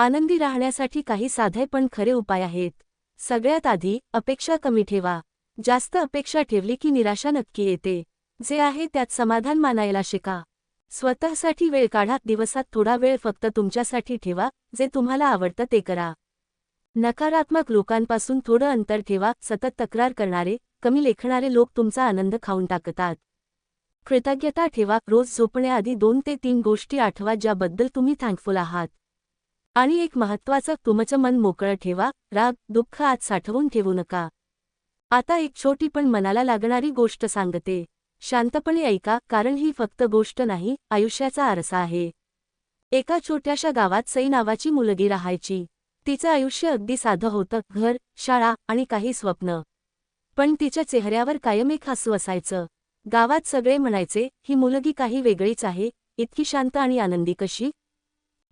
आनंदी राहण्यासाठी काही साधे पण खरे उपाय आहेत. सगळ्यात आधी, अपेक्षा कमी ठेवा. जास्त अपेक्षा ठेवली की निराशा नक्की येते. जे आहे त्यात समाधान मानायला शिका. स्वतःसाठी वेळ काढा. दिवसात थोडा वेळ फक्त तुमच्यासाठी ठेवा. जे तुम्हाला आवडतं ते करा. नकारात्मक लोकांपासून थोडं अंतर ठेवा. सतत तक्रार करणारे, कमी लेखणारे लोक तुमचा आनंद खाऊन टाकतात. कृतज्ञता ठेवा. रोज झोपण्याआधी 2 ते 3 गोष्टी आठवा ज्याबद्दल तुम्ही थँकफुल आहात. आणि एक महत्त्वाचं, तुमचं मन मोकळं ठेवा. राग, दुःख आत साठवून ठेवू नका. आता एक छोटी पण मनाला लागणारी गोष्ट सांगते. शांतपणे ऐका, कारण ही फक्त गोष्ट नाही, आयुष्याचा आरसा आहे. एका छोट्याशा गावात सई नावाची मुलगी राहायची. तिचं आयुष्य अगदी साधं होतं. घर, शाळा आणि काही स्वप्न. पण तिच्या चेहऱ्यावर कायम एक हसू असायचं. गावात सगळे म्हणायचे, ही मुलगी काही वेगळीच आहे, इतकी शांत आणि आनंदी कशी?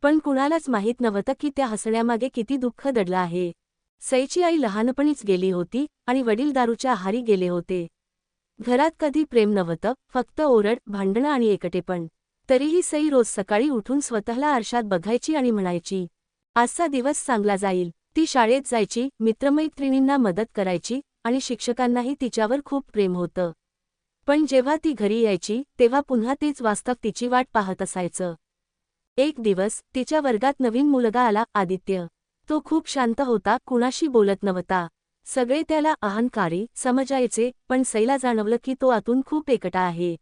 पण कुणालाच माहीत नव्हतं की त्या हसण्यामागे किती दुःख दडलं आहे. सईची आई लहानपणीच गेली होती आणि वडील दारूच्या आहारी गेले होते. घरात कधी प्रेम नव्हतं, फक्त ओरड, भांडणं आणि एकटेपण. तरीही सई रोज सकाळी उठून स्वतःला आरशात बघायची आणि म्हणायची, आजचा दिवस चांगला जाईल. ती शाळेत जायची, मित्रमैत्रिणींना मदत करायची आणि शिक्षकांनाही तिच्यावर खूप प्रेम होतं. पण जेव्हा ती घरी यायची, तेव्हा पुन्हा तेच वास्तव तिची वाट पाहत असायचं. एक दिवस तिच्या वर्गात नवीन मुलगा आला, आदित्य. तो खूप शांत होता, कुणाशी बोलत नव्हता. सगळे त्याला अहंकारी समजायचे, पण सईला जाणवलं की तो आतून खूप एकटा आहे.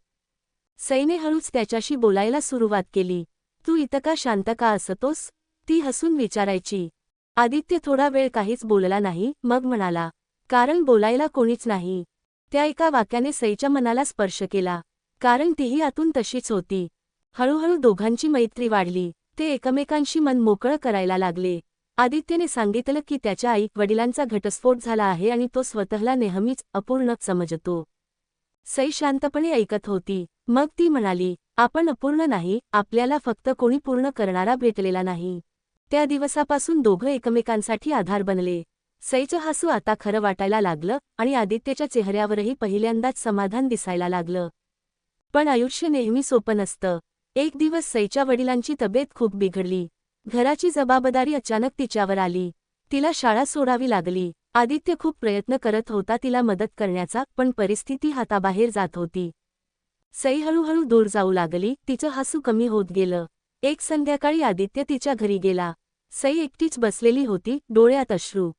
सईने हळूच त्याच्याशी बोलायला सुरुवात केली. तू इतका का शांत का असतोस? ती हसून विचारायची. आदित्य थोडा वेळ काहीच बोलला नाही, मग म्हणाला, कारण बोलायला कोणीच नाही. त्या एका वाक्याने सईच्या मनाला स्पर्श केला. कारण तीही आतून तशीच होती. हळूहळू दोघांची मैत्री वाढली. ते एकमेकांशी मन मोकळं करायला लागले. आदित्यने सांगितलं की त्याच्या आई वडिलांचा घटस्फोट झाला आहे आणि तो स्वतःला नेहमीच अपूर्ण समजतो. सई शांतपणे ऐकत होती. मग ती म्हणाली, आपण अपूर्ण नाही, आपल्याला फक्त कोणी पूर्ण करणारा भेटलेला नाही. त्या दिवसापासून दोघं एकमेकांसाठी आधार बनले. सईचं हसू आता खरं वाटायला लागलं आणि आदित्यच्या चेहऱ्यावरही पहिल्यांदाच समाधान दिसायला लागलं. पण आयुष्य नेहमी सोपं नसतं. एक दिवस सईच्या वडिलांची तब्येत खूप बिघडली. घराची जबाबदारी अचानक तिच्यावर आली. तिला शाळा सोडावी लागली. आदित्य खूप प्रयत्न करत होता तिला मदत करण्याचा, पण परिस्थिती हाताबाहेर जात होती. सई हळूहळू दूर जाऊ लागली, तिचं हसू कमी होत गेलं. एक संध्याकाळी आदित्य तिच्या घरी गेला. सई एकटीच बसलेली होती, डोळ्यात अश्रू.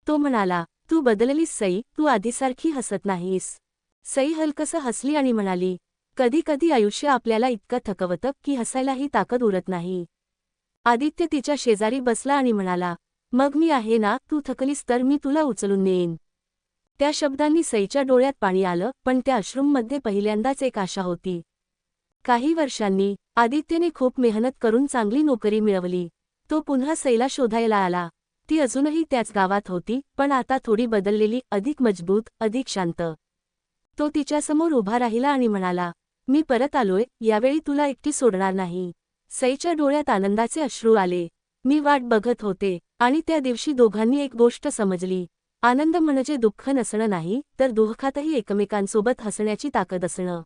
तो म्हणाला, तू बदललीस सई, तू आधीसारखी हसत नाहीस. सई हलकसं हसली आणि म्हणाली, कधी कधी आयुष्य आपल्याला इतकं थकवतं की हसायलाही ताकद उरत नाही. आदित्य तिच्या शेजारी बसला आणि म्हणाला, मग मी आहे ना, तू थकलीस तर मी तुला उचलून नेईन. त्या शब्दांनी सईच्या डोळ्यात पाणी आलं, पण त्या अश्रूंमध्ये पहिल्यांदाच एक आशा होती. काही वर्षांनी आदित्यने खूप मेहनत करून चांगली नोकरी मिळवली. तो पुन्हा सईला शोधायला आला. ती अजूनही त्याच गावात होती, पण आता थोडी बदललेली, अधिक मजबूत, अधिक शांत. तो तिच्यासमोर उभा राहिला आणि म्हणाला, मी परत आलोय, यावेळी तुला एकटी सोडणार नाही. सईच्या डोळ्यात आनंदाचे अश्रू आले. मी वाट बघत होते. आणि त्या दिवशी दोघांनी एक गोष्ट समजली. आनंद म्हणजे दुःख नसणं नाही, तर दुःखातही एकमेकांसोबत हसण्याची ताकद असणं.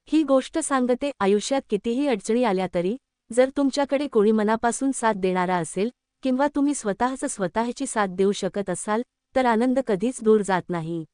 ही गोष्ट सांगते, आयुष्यात कितीही अडचणी आल्या तरी, जर तुमच्याकडे कोणी मनापासून साथ देणारा असेल, किंवा तुम्ही स्वतःची साथ देऊ शकत असाल, तर आनंद कधीच दूर जात नाही.